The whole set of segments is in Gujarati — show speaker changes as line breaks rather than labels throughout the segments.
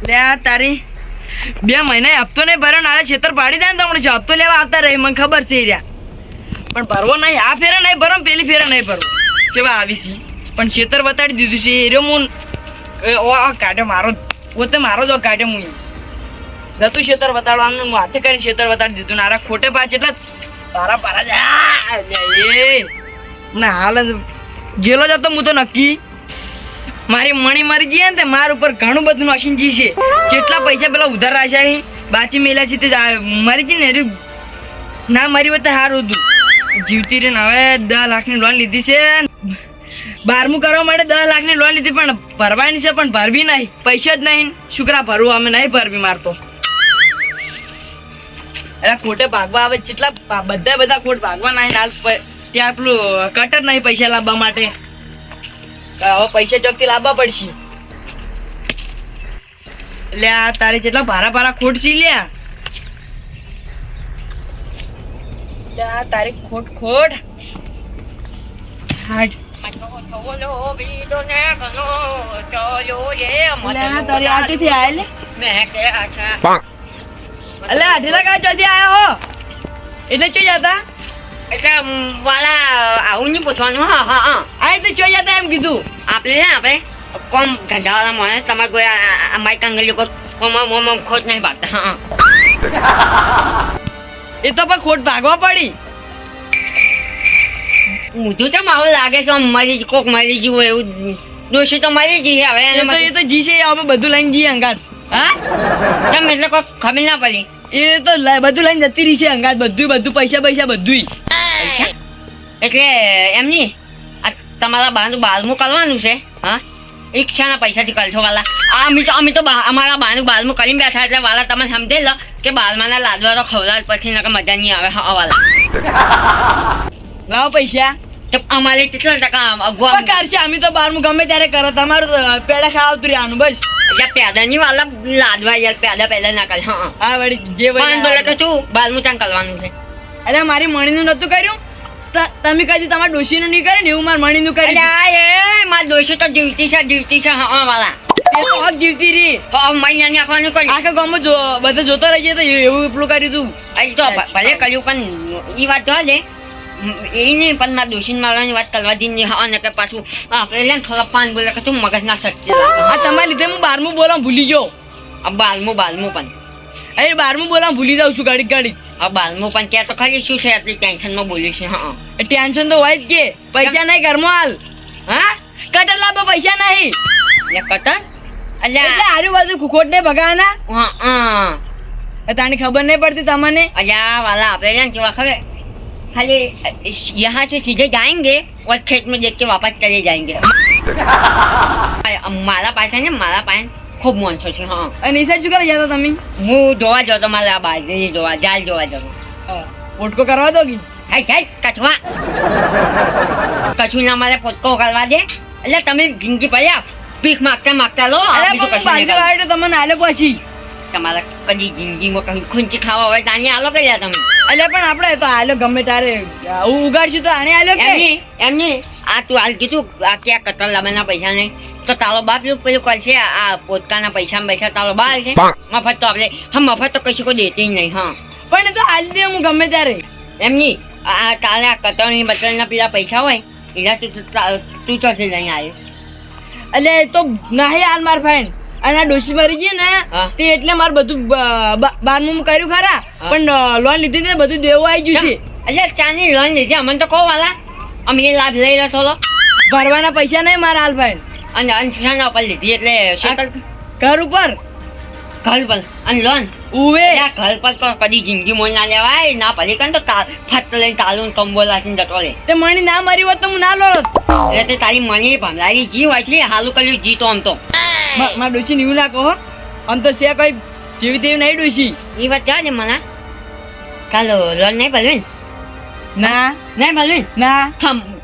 લે આ તારી 2 મહિના હપ્તો નહીં ભર્યો નાળે છેતર પાડી દે ને તમને હપ્તો લેવા આવતા રહી મને ખબર છે રહ્યા પણ ભરવો નહીં આ ફેરે નહીં ભરો પેલી ફેરે નહીં ભરવો કેવા આવી છે પણ છેતર બતાડી દીધું છે એરો હું કાઢ્યો મારો પોતે મારો જ કાઢ્યો હું જતું છેતર બતાડવાનું હું હાથે કરીને છેતર બતાડી દીધું નારા ખોટે પાછ એટલે પારા એ ના હાલ જેલો જતો હું તો નક્કી મારી મણી મરી ગઈ ને તે મારા ઉપર ઘણું બધું નસીનજી છે જેટલા પૈસા પેલા ઉધાર રાખ્યા છે બાચી મેલ્યા છે તે મરી ગઈ ને ના મરી હોય તો સારું હતું જીવતી રહીને હવે 10 લાખની લોન લીધી છે 12મું કરવા માટે 10 લાખની લોન લીધી પણ ભરવાની છે પણ ભરવી નહીં પૈસા જ નહીં શુક્રા ભરવું અમે નહીં ભરવી મારતો અરે ખોટે ભાગવા આવે જેટલા બધા ખોટ ભાગવા નહીં હાલ ત્યાં પેલું કટર નહીં પૈસા લાવવા માટે હવે પૈસા ચોકથી લાવવા પડશે એટલે આ તારે જેટલા ભારા ખોટ છે લ્યા તારી ખોટ હાટ એટલે ચો જતા
એટલે વાલા આવું નહીં પૂછવાનું હા હા હા
એટલે ચો જતા એમ કીધું
આપણે કોમ ધંધાવાળા માણસ તમારે કોઈ અમારી કંગલીઓ કોઈ ખોટ નહીં ભાગતા હા
એ તો પણ ખોટ ભાગવા પડી
ઊંધું તો મારું લાગે છે મરી કોક મરી ગયું હોય એવું દોષી તો મરી જઈએ હવે
એ તો જી છે અમે બધું લઈને જઈએ અંગાત
હા કેમ એટલે કોઈ ખબર ના પડી
એ તો બધું લઈને જતી રહી છે અંગાત બધું પૈસા બધું
એટલે એમની આ તમારા બાનું બાલમું કરવાનું છે હા ઈચ્છાના પૈસાથી કરશો વાલા અમે તો અમારા બાનું બાલમું કરીને બેઠા એટલે વાલા તમે સમજે લો કે બાલમાના લાડવાનો ખવડાવ પછી નકર મજા નહીં આવે હા વાલા
લાવો પૈસા
તો અમારે કેટલા ટકા અગવા
કરશે અમે તો 12મું ગમે ત્યારે કરો તમારું પેડા ખાવા આવતું રહેવાનું બસ
એટલે પેદાની વાલા લાડવા યાર પેદા ના કરે હા
વળી જે
બોલે કે શું બાલમું ચાંગ કરવાનું છે
એટલે મારી મણીનું નતું કર્યું તમે કદી તમારા ડોશીનું નહીં કરે ને એવું મારા મણીનું કરી
મારા ડોશી તો જીવતી છે હા વાલા
એ તો હક જીવતી રહી
તો મહિનાની આખવાનું કરી
આખા ગામમાં બધા જોતો રહીએ તો એવું પેલું કર્યું તું
અહીં તો ભલે કર્યું પણ એ વાત તો દે એ નહીં પણ મારા ડોશીને મારવાની વાત કરવા દી હા ને કે પાછું આપણે લે થોડા પાન બોલે કે તું મગજ ના શકતી
આ તમારા લીધે હું 12મું બોલવા ભૂલી ગયો
બાલમું પણ
અરે 12મું બોલવા ભૂલી જાઉં છું ગાડી
હા બાલમું પણ ક્યાં તો ખાલી શું છે આટલી ટેન્શનમાં બોલી છે હા
ટેન્શન તો હોય જ કે પૈસા નહીં ઘરમાં હાલ
હા
કટર લાવો પૈસા નહીં
કટર
એટલે આજુબાજુ ખોટ ને ભગાના
હા
તાની ખબર નહીં પડતી તમને
અલ્યા वाला આપણે જાન કેવા ખબર खाली यहाँ से सीधे जाएंगे और खेत में देख के वापस चले जाएंगे मारा पास है मारा पास खूब मोनसो છે હા
અને ઈસા શું કરવા જતા તમે
હું જોવા જતો મારા બાજરી જોવા જાલ જોવા જતો
પોટકો કરવા દો કે
હાય કચવા કચું ના મારે પોટકો કરવા દે એટલે તમે જિંદગી પડ્યા ભીખ માગતા લો
બીજું કશું નહીં તો તમને આલે પછી
તમારા કદી જિંદગીમાં કઈ ખૂંચી ખાવા હોય તો આને આલો કર્યા તમે
એટલે પણ આપણે તો આલો ગમે તારે ઉગાડશું તો આને આલો કે
એમની આ તું હાલ કીધું આ ક્યાં કતર લાવવાના પૈસા નહીં તો તારો બાપ પેલું કરશે આ પોતકાના પૈસા તારો બાર છે મફત તો આપણે મફત તો કશું કોઈ દેતી નહીં હા
પણ એ તો હાલ દે હું ગમે ત્યારે
એમની આ કાલે આ કતરની બતરના પેલા પૈસા હોય એના તું તો લઈને આવ્યો
એટલે તો નહીં હાલ માર ફાઈન અને આ ડોશી મરી ગઈ ને તે એટલે મારે બધું 12મું કર્યું ખરા પણ લોન લીધી તે બધું દેવું આવી ગયું છે
એટલે ચાની લોન લીધી અમને તો કહો વાલા અમે એ લાભ લઈ રહ્યો થોડો
ભરવાના પૈસા નહીં મારા હાલ ભાઈ
અને અંશના ઉપર લીધી એટલે
ઘર ઉપર
અને લોન
ઉવે
ઘર પર તો કદી જિંદગી મોલ ના લેવાય ના ભલે કન તો ફાટ લઈને તાલું કંબોલા થી જતો લે
તે મણી ના મારી હોત તો હું ના લોત
એટલે તે તારી મણી ભમલારી જી હોય છે હાલું કર્યું જી તો આમ તો
મારા ડોશી એવું ના કહો આમ તો છે કઈ જેવી તેવી નહીં ડોશી
એ વાત ક્યાં છે મને ચાલો લોન નહીં ભરવી
ના
નહીં ભરવી
ના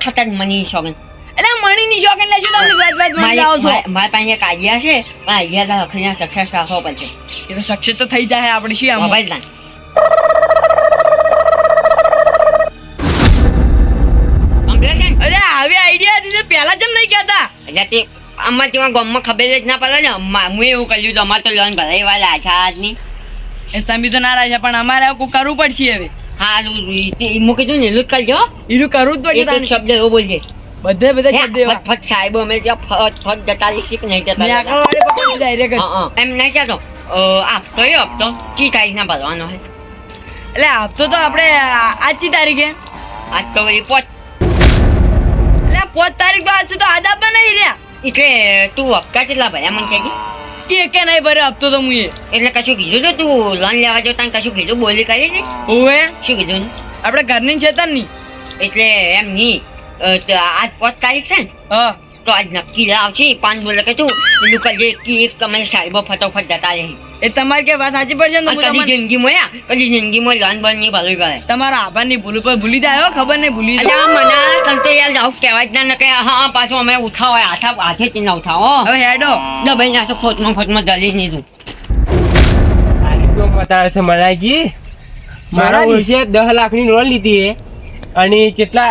ખતર મની શોગન
એટલે મણી ની શોખન લેશું તમે વાત મણી લાવો છો
મારા પાસે એક આઈડિયા છે પણ આઈડિયા તો અખરિયા સક્સેસ રાખવો પડશે
એ તો સક્સેસ તો થઈ જાય આપણે શું આમ
મોબાઈલ લાન
અરે આવી આઈડિયા હતી પેલા જેમ નહીં કહેતા
એટલે તે અમારે ત્યાં ગામમાં ખબર જ ના પડે ને હું એવું કર્યું તો અમારે તો લોન ભરાઈ વાળા આછા આજની
એ તમે તો ના રાખ્યા પણ અમારે આવું કોઈ કરવું પડશે હવે
હારું હું કીધું ને એનું જ કરજો
એનું કરવું જ
એક
પડશે
એક શબ્દ એવો બોલજે
બધે શબ્દ એવા
ફટ સાહેબ અમે ત્યાં ફટ જતા શીખ નહીં જતા
ને આકડો વાળે પકડી direct જ.
એમ નહીં કહેતો આપતો એ આપતો કી તારીખના ભરવાનો છે
એટલે હપ્તો તો આપણે આજની તારીખે
આજ તો વળી પોચ
એટલે 5 તારીખ તો આજ છે તો આજ આપવા નહીં રહ્યા
એટલે તું હપ્તા કેટલા ભર્યા મને કહેજે
કે નહીં ભર્યો હપ્તો તો મુએ
એટલે કશું કીધું તો તું લોન લેવા જો તને કશું કીધું બોલી કરી ને
ઓવે
શું કીધું
આપણે ઘરની છેતરની
એટલે એમ નહીં આજ 5 તારીખ છે ને
હા
તો આજ નક્કી લાવશે 5 બોલે કે તું પેલું કરજે કે એક તમે સાહેબો ફટોફટ જતા રહે
એ તમારે કે વાત સાચી પડશે ને તો હું
કદી
તમને
જિંદગીમાં કદી જિંદગીમાં લોન બોન નહીં ભરવી પડે
તમારો આભાર નહીં ભૂલું પણ ભૂલી જાય હો, ખબર નહીં ભૂલી જાય.
અલ્યા મને તને તો યાર જાવ કહેવાય જ ના કે હા પાછું અમે ઉઠાવો હાથે જ ના ઉઠાવો
હવે હેડો
દબાઈ નાખો ખોટમાં જલી નહીં તું
તો બતાવે છે મનાજી મારા વર્ષે 10 લાખની લોન લીધી છે અને કેટલા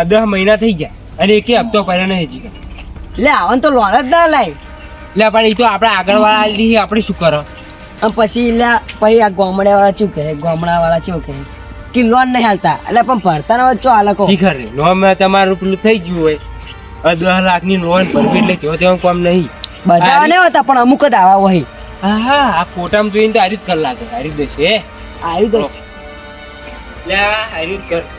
10 મહિના થઈ ગયા અને એકે હપ્તો ભર્યો નહીં હજી
લે આવન તો લોન જ ના લાય
એટલે પણ એ તો આપણે આગળ વાળા લીધી આપણે શું કરો
અને પછી લે પછી આ ગામડા વાળા શું કહે ગામડા વાળા શું કહે કે લોન નહીં હાલતા એટલે પણ ભરતા ન હોય ચો હાલકો
શીખર રે લોનમાં તમારું પેલું થઈ ગયું હોય હવે 10 લાખની લોન ભરવી એટલે જો તેવું કામ નહીં
બધા નહીં હોતા પણ અમુક જ આવા હોય
હા હા આ ફોટામાં જોઈને તો હારી જ કર લાગે હારી જ દેશે
આવી દઈશ
એટલે હારી જ કરશે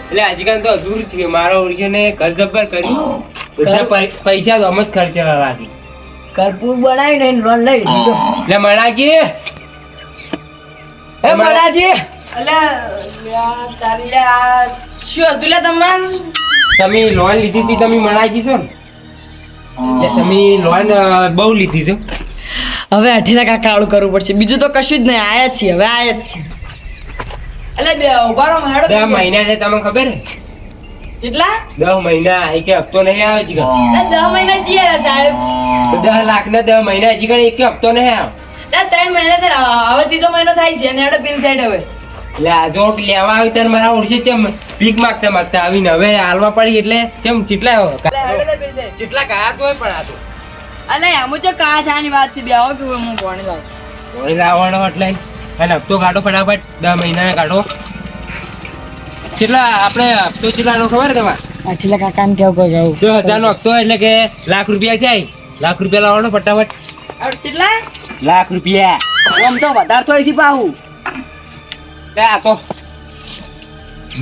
એટલે આજકાલ તો અધૂરું થયું મારો ઓળખીને ઘર જબ્બર કર્યું બધા પૈસા તો અમે જ ખર્ચેલા રાખી
કરપૂર બનાવીને લોન લઈ લીધી
એટલે મણાજી
હે મહારાજી
એટલે તારી લે શું હતું લે તમારે
તમે લોન લીધી હતી તમે મણાજી છો ને એટલે તમે લોન બહુ લીધી છે
હવે 8 લાખ કાળું કરવું પડશે બીજું તો કશું જ નહીં આયા જ છીએ હવે આયા જ છીએ એટલે બે ઉભા રહો હેડો
10 મહિના છે તમને ખબર હે
કેટલા
10 મહિના એક હપ્તો નહીં આવે છે
10 મહિના જીયા સાહેબ
10 લાખ ના 10 મહિના હજી કણ એક હપ્તો નહીં આવે
3 મહિના હવે ત્રીજો મહિનો થાય છે અને હેડો પીલ સાઈડ હવે
એટલે આ જો લેવા આવી ત્યારે મારા ઓળશે ચમ ભીખ માગતા માગતા આવીને હવે હાલવા પડી એટલે ચમ ચેટલા
હેડો તો પીલ સાઈડ
ચેટલા કાયા તોય પણ આ તો
અલે આમ જો કા થાની વાત છે બે આવો કે હું પાણી લાવ
વળી લાવવાનો એટલે અને હપ્તો કાઢો ફટાફટ 10 મહિનાના કાઢો કેટલા આપણે હપ્તો કેટલાનો ખબર તમારે
8 લાખ કાકાને કેવું કોઈ ગયું
10,000 નો હપ્તો એટલે કે લાખ રૂપિયા થાય લાખ રૂપિયા લાવવાનો ફટાફટ
કેટલા
લાખ રૂપિયા
આમ તો વધારે થોડી સી પાવું
લે આ તો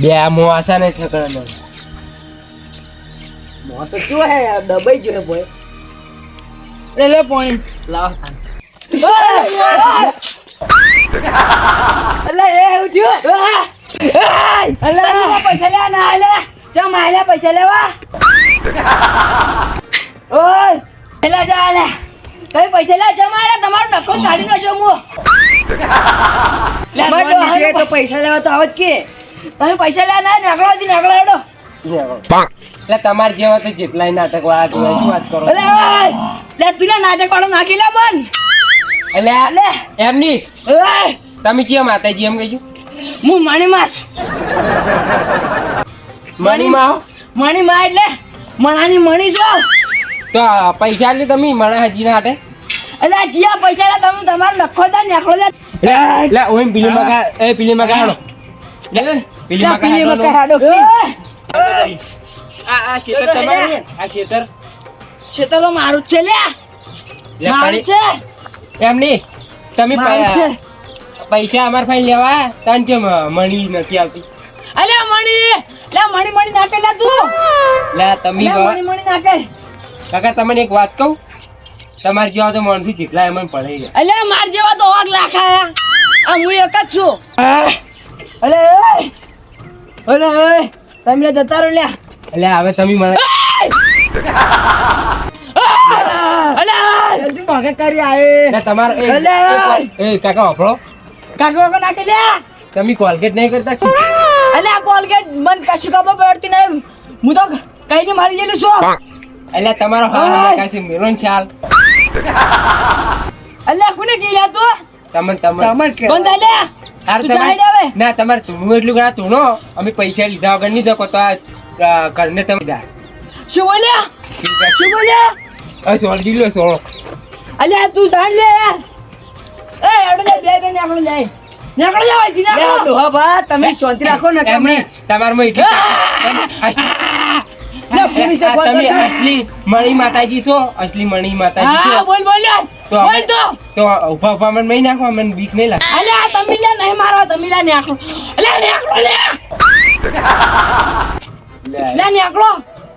બે મો આશા ને ઠકરાનો
મોસ શું હે યાર દબાઈ ગયો હે બોય
લે લે પાણી
લાવ
અલે એ હું થયું અલે પૈસા લે ના લે ચમ આલે પૈસા લેવા ઓય પેલા જા લે કઈ પૈસા લે ચમ આલે તમારું નખો કાઢી નાખો મુ લે
તો પૈસા લેવા તો આવત કે
તમે પૈસા લે ના નગળો હેડો
એટલે તમારે જેવા તો જેટલાય નાટક વાળા જોયા શું વાત કરો
અલે ઓય લે તું લે નાટક વાળો નાખી લે મન
એટલે
લે
એમ નહીં
ઓય
તમે ચિયા માતાજી એમ કહીશું
હું મણીમાસ
મણીમાં
મણીમાં એટલે મણાની મણી છો
તો પૈસા લે તમે મણા હજી ના હાટે
એટલે આ જીયા પૈસા લે તમે તમારો નખો દા નેકળો લે
લે ઓય પેલી મકા એ પેલી મકા હાડો લે પેલી મકા હાડો આ શેતર તમારું ને? આ શેતર
શેતર તો મારું જ છે લે
લે
મારું
પાણી
છે
એમ નહીં તમે
મારું છે
પૈસા અમાર ભાઈ લેવા તન છે મણી નથી આવતી
અલે મણી લે મણી નાખે લે તું
લે તમે
લે મણી નાખે
કાકા તમને એક વાત કહું તમારે જેવા તો માણસી જેટલા એમ પડે છે
અલે માર જેવા તો વાગ લાખાયા આ હું એક જ છું અલે ઓય તમે લે જતા રહો લે
એટલે હવે તમે મને
અલે
શું ભાગે કરી આએ
એટલે તમારે
અલે!
એ કાકા વાપરો
કાકો નાખી લે
તમે કોલગેટ નહીં કરતા કે?
અલે આ કોલગેટ મન કશું ખબર પડતી નહીં હું તો કઈ ને મારી જેલું છું
એટલે તમારો હા કાશે મેરોન ચાલ
અલે કોને ગીલા તું
તમને
બંધ લે
હાર
તું જાય ને હવે.
ના તમારે તું એટલું ઘણા તુણો અમે પૈસા લીધા વગર નહીં જકો તો આ ઘરને તમે દા
શું બોલ્યા શું બોલ્યા
આ સોળજી લો સોળો
અલ્યા તું જાણ લે યાર એ એડો લે બે નાખો લે નાખો લે ભાઈ નાખો ડોહા બા તમે શાંતિ રાખો ને તમે
તમારમાં એટલી
ના પોલીસને ફોન
તમે
કરજો
અસલી મણી માતાજી છો અસલી મણી માતાજી
હા
છો
બોલ બોલ
તો
બોલ તો
ઉભા ઉભા મને નહીં નાખવા મને બીક નહીં લાગે
અલ્યા તમે લે નહીં મારો તમે લે નાખો અલ્યા નાખો લે લે નાખો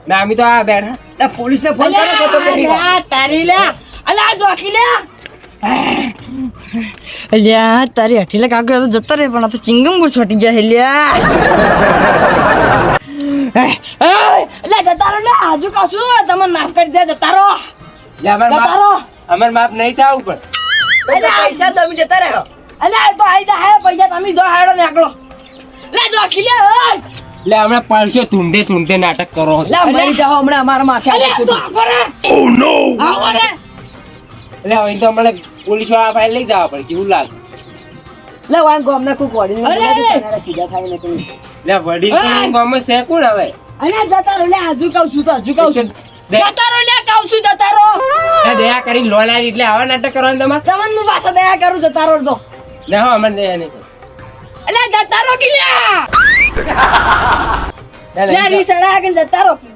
ના અમે તો આ બેઠા
એ પોલીસને ફોન કરો તો
અલ્યા,
તારી લે અલ્યા જોખી લે અલ્યા તારી હઠીલે કાગળ તો જતો રે પણ આ તો ચિંગમ ગુડ છોટી જાય અલ્યા અલ્યા જતા રહો લે આજુ કશું તમે માફ કરી દે જતા રહો
લે,
જતા રહો
અમાર માપ નહીં થાવ પણ
અલ્યા પૈસા તમે જતા રહો અલ્યા એ તો આઈ જા હે પૈસા તમે જો હાડો નાખલો લે જોખી લે ઓય
લે હમણાં પાડશો ધૂંધે ધૂંધે નાટક કરો
લે મરી જાઓ હમણાં અમારા માથે અલ્યા તું આવો રે આવો રે
એટલે હવે તો હમણાં પોલીસ વાળા પાસે લઈ જવા પડે એવું લાગે
લે વાન ગોમ ના કુ કોડી સીધા થાય ને કોઈ
લે વડીલ ગામમાં છે કોણ હવે
અલ્યા જતા રહો લે હજુ કહું છું તો હજુ કહું છું
દે-
જતા રહો લે કહું છું જતા રહો
લે, દયા કરીને લોન આવી એટલે આવા નાટક કરવાનું તમારે
તમને હું પાછા દયા કરું જતા રહો તો
ના હો અમને દયા નહીં
અલ્યા જતા રહો કે લે
લે,
લે રી સડા કે જતા રહો
લે,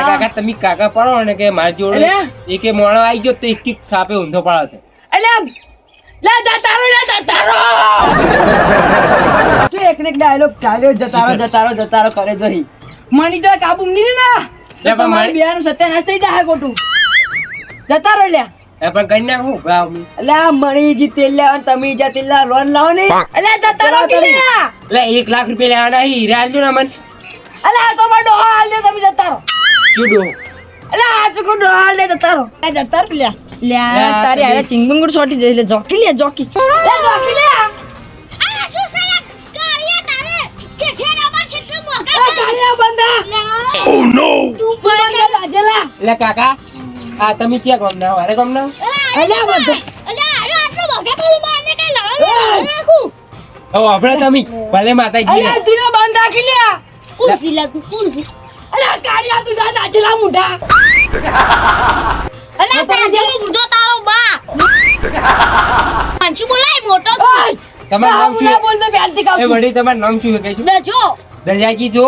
કાકા તમે કાકા પડો ને કે મારી જોડે
અલે.
એકે મોણો આવી ગયો તો એક થાપે ઊંધો પાડો છે
અલ્યા લે જતા રહો તું એક ને એક ડાયલોગ ચાલ્યો જતા રહો કરે જોઈ મની તો કાબુ ની ના
લે, પણ
તમારી
મારી-
બેન સત્યાનાશ થઈ જાય ખોટું જતા રહો લ્યા
એ પણ કરી નાખું ભાવ
અલ્યા મણીજી તેલ લેવાનું તમે જા તેલ લોન લાવો ને અલ્યા જતા રહો કે લ્યા
એટલે 1 લાખ રૂપિયા લેવાના હી હીરા આલજો ને મને
અલ્યા તો મારો ડોહા હાલ લે તમે જતા રહો
ચૂડો
અલ્યા આ ચુકો ડોહા હાલ લે જતા રહો જતા રહો લ્યા લ્યા
લ્યા,
તારી
તમે-
આરે ચિંગબંગુડ છોટી જઈ લે જોકી લે જોકી લે જોકી લે
આ શું સાલા કાળિયા તારે ચેઠિયા પર છેટલું મોગા
એ કાળિયા બંધા
તું
તું બંધા લાજલા
એટલે કાકા આ તમે ક્યાં ગામ ના અરે ગામ ના
અલ્યા બંધા
અલ્યા આરો આટલો મોગા પેલું મારને કઈ લડો રાખું
હવે આપણે તમે ભલે માતાજી
અલ્યા તું બંધા કે લ્યા
કુરસી લા તું કુરસી
અલ્યા કાળિયા તું જા લાજલા મુઢા
અલ્યા તાજેલો બુડો તારો બા પાંચું બોલાય મોટો
ઓય
તમારું નામ શું?
ના બોલ તો બેલતી કાવ
એ વડી તમારું નામ શું કહે છે
દજો
દરિયાજી જો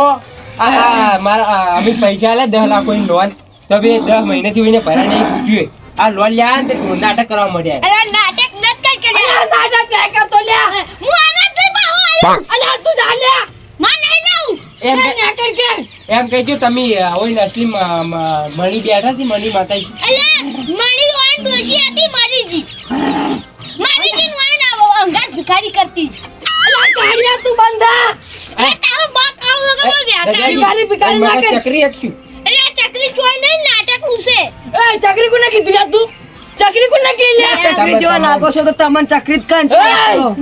આ મારા અમે પૈસા લે 10 લાખ ની લોન તો બે 10 મહિનાથી એને ભરા નહીં પૂછ્યું આ લોન લ્યા ને તે નાટક કરવા મળ્યા
અલ્યા નાટક નત કર કે
અલ્યા નાટક લે કરતો લ્યા
હું આનંદ કઈ પાહો આયો
અલ્યા તું જા લ્યા
માં નહીં જાઉં
એમ
લે ના કર કે
એમ કહેજો તમે હોય અસલી મણી બેઠા છે મણી માતાજી
અલ્યા મારી ઓન ડોશી હતી મારીજી મારીજી વાઈન આવો અંગાત ભિખારી કરતી જ
અલ્યા કાળિયા તું બંધા
અરે તારો બાપ કાળો લગો વ્યાટા
ભિખારી ભિખારી ના કર.
ચક્રી આપશું
અલ્યા ચકરી ચોય નહીં નાટક ઉસે
એ ચકરી કોને કીધું લ્યા તું ચકરી કોને કીધી લ્યા ચકરી જેવા નાગો છો તો તમને ચકરી જ કન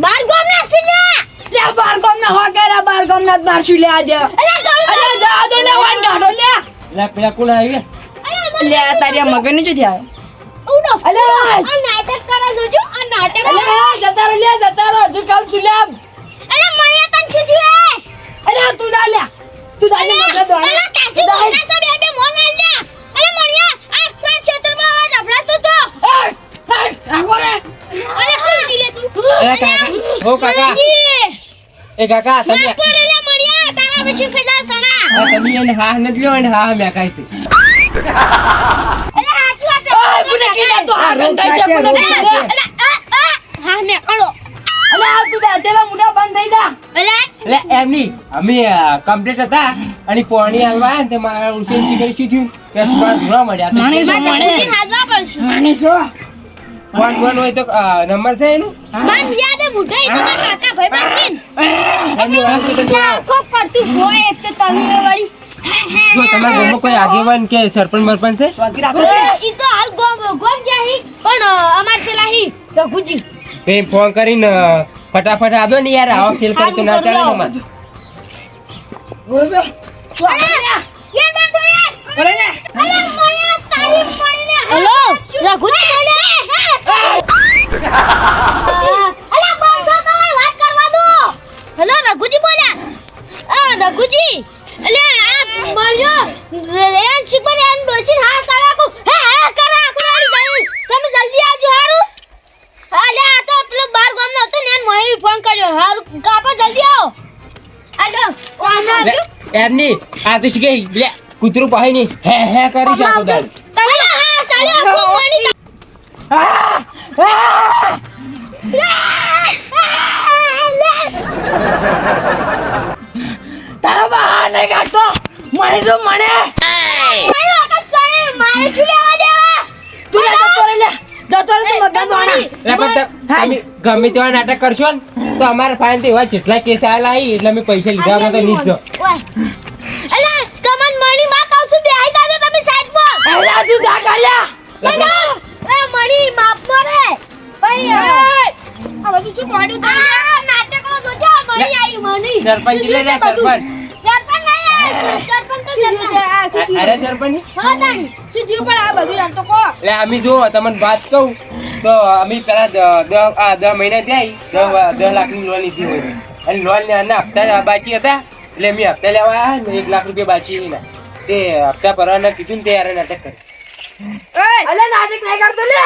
બાર ગોમ ના સિલ્યા
લ્યા બાર ગામ ના હો ગેરા બાર ગામ ના બાર શું લ્યા દે
અલ્યા ગળો
અલ્યા જા દો લે વાન ગાડો લ્યા
લે પેલા કોણ આવી
લ્યા તારી આ મગન ની થયા
ઉડો
અલ્યા
આ નાટક કરે જોજો આ નાટક
અલ્યા જતા રહો લ્યા જતા રહો હજુ કાલ શું લ્યા
અલ્યા મણિયા તન ખીજી
અલ્યા તું જા લ્યા તું જા લ્યા મગન દો
અલ્યા કાસી મોટા સબ બે મોન આલ્યા અલ્યા મણિયા આ કોણ ક્ષેત્રમાં ડબડાતો તો
રાખો રે
અલ્યા ખીજી લે તું
એ કાકા ઓ કાકા એ કાકા તમે
ના પડેલા મણિયા તારા પછી ખજા સણા
તમે એને હા નથી લ્યો અને હા મેં કાઈ
અલ્યા હાચું આસે
ઓય કોને કીધા તો આ ગંધા છે કોને કીધા
હા મે કળો
અલ્યા તું જા તેલા મુઢા બંધ થઈ જા
અલ્યા
એટલે એમ નહીં અમે કમ્પ્લીટ હતા અને પાણી હાલવા આવ્યા ને તે મારા ઉછેર શીખર શું થયું કે સુવા ધોવા મળ્યા તો
માણસ
મારી હાજવા પડશે
માણીસો
ફોન બોન હોય તો નંબર છે એનું
મન યાદ મુઢાઈ તમાર કાકા ભાઈ બનશીન
એમની વાત તો તમે
આખો પડતું હોય એક તો તમે વાળી
જો તમારા ગામમાં કોઈ આગેવાન કે સરપંચ મરપંચ છે
સ્વાગી રાખો
ઈ તો હાલ ગોમ ગયા હી પણ અમાર પેલા હી રઘુજી
તે ફોન કરીને ફટાફટ આદો ને યાર આવા ફેલ કરે તો ના ચાલે ને અમારે
બોલો
અલ્યા યાર બંધો યાર
કરે ને
અલ્યા મોયા તારી પડીને હેલો રઘુજી બોલ્યા અલ્યા બંધો તો વાત કરવા દો હેલો રઘુજી બોલ્યા રઘુજી અલ્યા આ મળ્યો રેન શીખવા
એમની આ તો શીખે લે કૂતરું પાહી ની હે કરી છે આખો દાડ.
તમે હા સાલી આખું મણી
તારા બા નહીં કાઢતો મને શું મને
મારે શું લેવા દેવા
તું જતો રે લે જતો રે તું મતદાન વાળા
એટલે પણ તમે ગમે તેવા નાટક કરશો ને તો અમારા ફાઈન એવા જેટલા કેસ આયેલા હી એટલે અમે પૈસા લીધા અમે તો નહીં જ જો.
અલા કમન મણી માં કહું છું બેહી જાજો તમે સાઈડ પર
એ રાજુ જા કાલ્યા
મેડમ એ મણી માફ કરે ભાઈ આ બધું શું મોડું થઈ ગયા નાટકનો જોજો મણી આવી મણી
સરપંચ લે રે સરપંચ.
સરપંચ નહીં આવે સરપંચ તો સરપંચ
અરે સરપંચ
હા તાણી શું જીવ પણ આ બધું જાણતો કો
એટલે અમે જો તમને વાત કહું તો અમે પેલા 10 મહિના થયા 10 લાખની લોન લીધી હોય અને લોન ના હપ્તા બાકી હતા એટલે અમે હપ્તા લેવા આવ્યા ને 1 લાખ રૂપિયા બાકી હતા તે હપ્તા ભરવાના કીધું ને તે યાર નાટક કરે.
અલે નાટક નહીં કરતો લે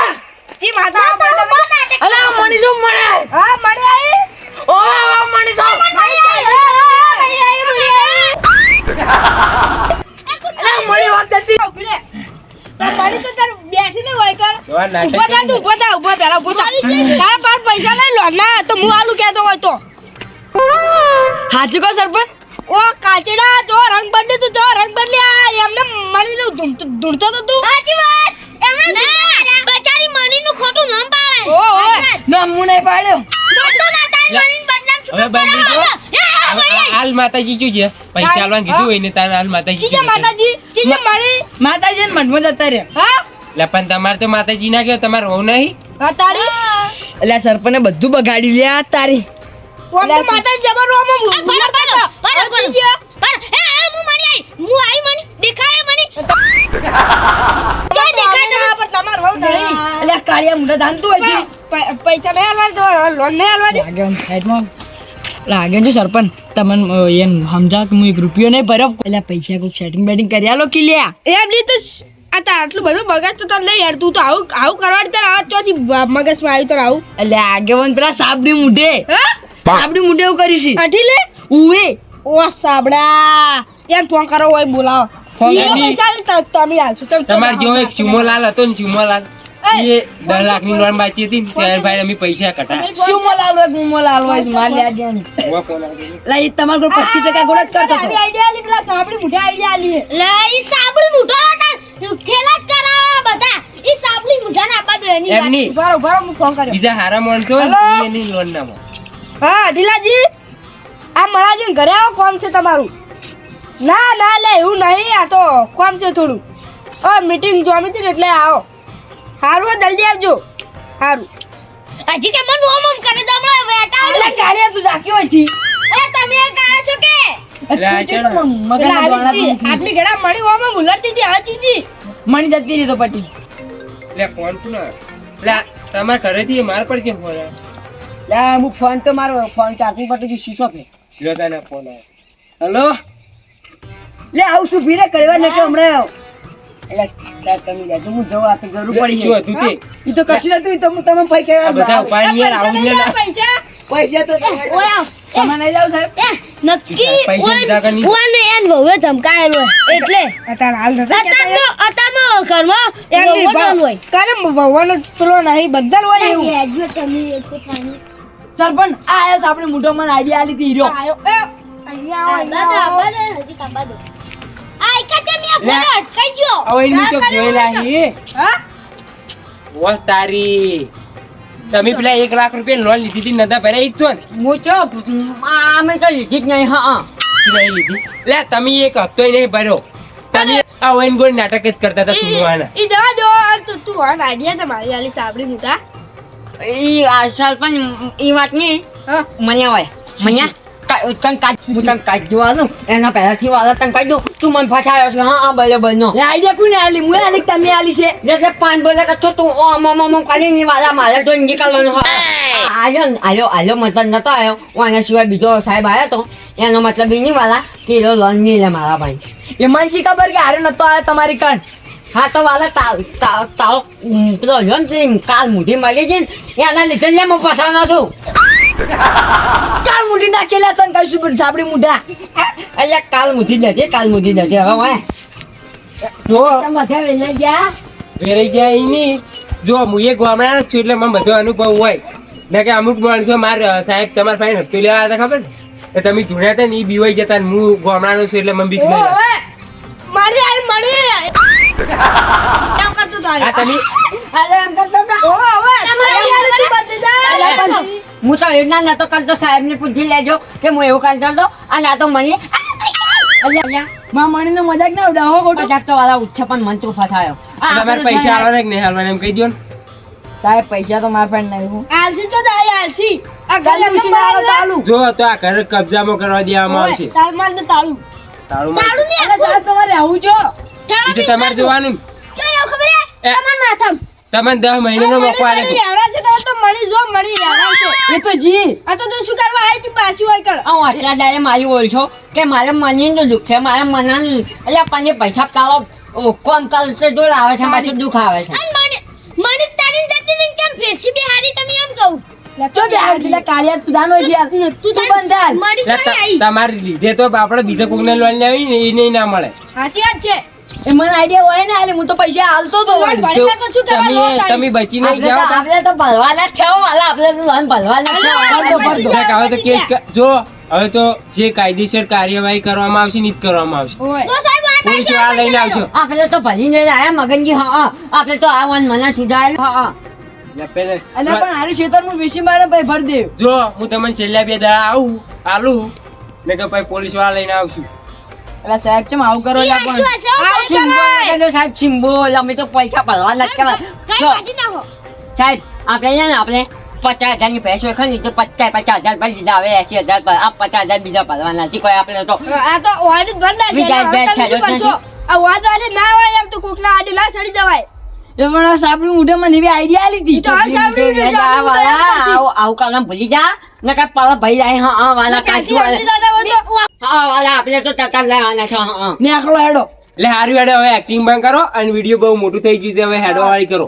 જી માતા નાટક
અલે મણી શું મને
હા મણી આવી
ઓ મણી શું
મણી આવી
અલે મણી વાત જતી
મણી તો તાર બેઠી ને હોય કર
તો આ નાટક
ઉભો થા તું ઉભો થા ઉભો પેલા ઉભો થા તારા પર પૈસા લઈ લો ના તો હું આલુ કહેતો હોય તો હાચું કહો સરપંચ ઓ કાચડા જો રંગ બદલી તું જો રંગ બદલી આ એમને મળી નું ધૂળતો તો તું
સાચી વાત એમણે બચારી મણી નું ખોટું નામ પાડે
ઓ ના હું નહીં પાડ્યો
દોડતો માતાની મણીને બદનામ શું
હવે બંધી જો. હાલ માતાજી શું છે પૈસા આલવાનું કીધું હોય ને તારે હાલ માતાજી
જીજે માતાજી જીજે મળી માતાજી ને મનમાં જતા રે હા
એટલે પણ તમારે તો માતાજી ના ગયો તમારે હોવ નહીં
હા તારી એટલે સરપંચે બધું બગાડી લ્યા તારી ઓમ તો માતાજી જબર રોમ
બરો હું મણી આવી મણી દેખાડે મણી ક્યાં દેખાડે
પર તમાર હોવ નહીં એટલે કાળિયા મુંડા જાણતું હોય પૈસા નહીં આલવા તો લોન નહીં આલવા દે લાગે સાઈડમાં લાગે જો સરપંચ તમને એમ સમજાવ કે હું 1 રૂપિયો નહીં ભર્યો એટલે પૈસા કોઈ સેટિંગ બેટિંગ કરી આલો કે લ્યા એમ નહીં તો આ તાર આટલું બધું બગાડ તો તને નહીં યાર તું તો આવું કરવાડી તાર આ ચોથી મગજમાં આવ્યું તાર આવું એટલે આગેવન પેલા સાબડી મુઢે સાબડી મુઢે એવું કર્યું છે અઠી લે ઉવે ઓ સાબડા એમ ફોન કરો હોય બોલાવો
ફોન
ઈ
કરી.
પૈસા તમે આલશો
તમારે જેવો એક સુમોલાલ હતો ને સુમોલાલ એ 10 લાખની લોન બાકી હતી ને ત્યારે ભાઈ અમે પૈસા કઢાયા.
શું મોલાલ હોય મોલાલ હોય માર લે આજે
ઉવા ફોન આવ્યો.
લા ઈ તમાર કોઈ 25% ગોળત કરતો હતો આઈડિયા આલી પેલા સાબડી મુઢે આઈડિયા આલી
લે ઈ સાબડી મુઠા હતા ખેલા કરા બધા ઈ સાબડી મુઠા ના આપા દો એની વાત
એમની
બરાબર હું ફોન કર્યો
બીજા હારા માણસો હોય ને
હેલો?
ઈ એની લોન ના મળે.
હા ઢીલાજી આ મહારાજી ઘરે આવો કોમ છે તમારું ના ના લે એવું નહીં આ તો કોમ છે થોડું મીટિંગ જોમી હતી ને એટલે આવો હારું જલ્દી આવજો હારું
હજી કે મન ઓમ ઓમ કરે દમણો વેટા
એટલે કાલે તું જાકી હોય છી
એ તમે કાળા છો કે
એટલે આ છે ને,
આટલી ઘડા મણી ઓમાં ઉલટતી હતી આ ચીજી મણી જતી રહી તો પટી
એટલે ફોન તું ના એટલે આ તમારા ઘરેથી માર પર કેમ ફોન આવ્યો?
લા હું ફોન તો મારો ફોન ચાર્જિંગ પર તો શીશો કે
લ્યો તાને ફોન આવ્યો.
હેલો લે આવું શું ભીરે કરવા ને કે હમણાં એટલે સાહેબ તમે લેજો હું જવું આ તો જરૂર પડી
શું હતું તે?
ઈ તો કશું નતું ઈ તો હું તમે ભાઈ
આ બધા
કહેવા
ઉપાય નહીં યાર, આવું નહીં ના.
પૈસા તો
ઓયા
તમે નહીં જાવ સાહેબ
એ નક્કી
પૈસા દીધા કે નહીં?
ઓને એન વવે ધમકાયેલો એટલે
અત્યારે હાલ નથી કહેતા
અતારનો ઘરમાં
એમની
વહુ ડોલ હોય
કાલે ભગવાનનો પેલો નહીં બદલ હોય એવું
હેજો તમે એ પોતાની
સરપંચ આ આયો આપણે મોટો મને આઈડિયા આલી હતી હીરો
અહીંયા આવો હજી કાબા દો આ એક જ મેં ફોટો અટકાઈ ગયો
હવે એની તો જોયેલા હી.
હા
ઓ તારી તમે પેલા 1 લાખ રૂપિયા લોન લીધી હતી નતા ભર્યા ઈ જ છો ને?
મોચો અમે તો લીધી જ નહીં હા
શું નહીં લીધી? લે તમે એક હપ્તો નહીં ભર્યો તમે આ વૈન ગોળ નાટક જ કરતા હતા સુનવાના.
ઈ દવા દો તું આ આઈડિયા તમારી આલી સાબડી મોટા
ઈ આ સરપંચ ઈ વાત ની
હા
મને હોય મને તન કાઢ જોવાનું એના પહેલાથી વાળા તન કાઢ દો તું મને ફસાયો છે હા બરાબર નો
એ આઈડિયા કોને આલી મુએ આલી તમે આલી છે
જે 5 બોલે કે તો તું ઓ મમ કાલી ની વાળા મારે તો નીકળવાનું આયો મતલબ નતો આવ્યો આના સિવાય બીજો સાહેબ આવ્યો તો એનો મતલબ ઈ નહીં વાળા કે એ લોન નહીં લે મારા ભાઈ
એ મનસી ખબર કે હારે નતો આયો તમારી કણ
હા તો વાળા તારો પેલો રહ્યો ને કાલ મુઠી મળી છે ને એના લીધે જ હું ફસાવાનો છું
કાળ મુઠી નાખેલા તને કઈ શું સાપડી મુઢા
અલ્યા કાલ મુઠી જશે હવે વાય
જો
બધા વેલા ગયા
વેરાઈ ગયા ઈ નહીં. જો હું એક ગામડાનો જ છું એટલે મને બધો અનુભવ હોય ને કે અમુક માણસો મારે સાહેબ તમારા પાસે હપ્તો લેવા હતા ખબર ને તમે ધૂણ્યા હતા ને એ બીવાઈ જતા ને હું ગામડાનો છું એટલે મને બીક નહીં લાગે.
મારી આઈ મણી કેમ કરતો તો
આ તમે
અરે એમ કરતો હતા
ઓ હવે તમારી યાર તું બધી જા
હું તો એના નતો કરતો સાહેબને પૂછી લેજો કે હું એવું કરતો હતો અને આ તો મને અલ્યા
માં મણીનો મજાક ના ઉડાવો ખોટું
મજાક તો વાળા ઉચ્છ પણ મન તું ફસાયો
તમારે પૈસા આવવાના કે નહીં આવવાના એમ કહી દો ને.
સાહેબ પૈસા તો મારા પાસે નહીં હું
આલસી તો જાય આલસી આ
કાલે
ગલે
મશીન આવો ચાલુ
જો તો આ ઘર કબજામાં કરવા દેવામાં આવશે.
તાળમાલ ને તાળું
તારું માર.
તાળું ને
અરે સાહેબ તમારે આવું છો
ઈ તો તમારે જોવાનું ને.
ચાલો ખબર હે
એ.
તમાર માથામ
તમને 10 મહિનાનો મોકો આલે છે.
રેવડા છે તો મણી જો મણી રેવડા છે
એ તો જી
આ તો તું શું કરવા આવી તું પાછી હોય કર
હું આટલા દાડે મારી ઓળખો કે મારે મનીનું દુઃખ છે મારે મનાનું એટલે પણ પૈસા કાળો કોમ કરતો જો આવે છે પાછું દુઃખ આવે છે
અન મણી તારી જતી ને ચમ ફેસી બિહારી તમે એમ કહું
ચો બે આવે છે કાલિયા તું જાનો છે યાર
તું
તું બંધ થાર.
મણી
એટલે
તો આવી
તમારી લીધે તો આપણે બીજા કોકને લોન લેવી ને એ નહીં ના મળે.
સાચી વાત છે
એ મને આઈડિયા હોય ને એટલે હું તો પૈસા હાલતો તો
લોન ભરી તો શું કરવા લોન
તમે બચી નહીં જાઓ તો
આપણે તો ભરવાના જ છે હો, વાલા આપણે તો લોન ભરવાના જ છે
અલા,
વાલા.
ભરતો, ભરતો.
હવે તો કેસ જો હવે તો જે કાયદેસર કાર્યવાહી કરવામાં આવશે ને ઈ જ કરવામાં આવશે.
ઓય જો સાહેબ આ
પોલીસ વાળા લઈને આવશો.
આપણે તો ભરીને જ આયા મગનજી હા આપણે તો આ વન મને સુધારેલ હા
એટલે પહેલે-
એટલે પણ હારી શેતર હું વેચી મારે ભાઈ ભર દે
જો હું તમને છેલ્લા 2 દાડા આવું આલું ને કે ભાઈ પોલીસ વાળા લઈને આવશું.
એટલે સાહેબ ચમ આવું કરો લા
સાચી
પણ
વાત છે
સિમ્બોલ લગાડ્યો સાહેબ સિમ્બોલ અમે તો પૈસા ભરવાના જ કહેવાય.
કઈ
જો,
કાઢી નાખો
સાહેબ આપણે છે ને આપણે 50,000 ની ભેંસો ખરી તો 50,000 ભરી દીધા હવે 80,000 પર આ 50,000 બીજા ભરવાના નથી કોઈ આપણે તો
આ તો ઓર્ડર ભરલા છે
બીજા
હવે
બે
તમે શું
છે,
કરશો? આ વાદ વાલે ના હોય એમ તો કોકના આડે ના સડી જવાય
એ પણ સાપડી મોઢામાં એવી આઈડિયા આલી હતી
ઈ તો આ સાંભળી
લે
લીધું,
જા
આપણે
વાલા
ઉડાડ્યા પછી.
આવું કાલમ ભૂલી જા ને કાંઈ પાલા ભરી જાય હા હા વાલા
કાંઈથી
કાચું
સમજી દાદા હોય તો
હા વાલા આપણે તો ટકા લેવાના છે હા હા
ને આખલો હેડો
એટલે હારી હેડો હવે એક્ટિંગ બંધ કરો અને વિડીયો બહુ મોટું થઈ ગયું છે હવે હેડો વાળી કરો.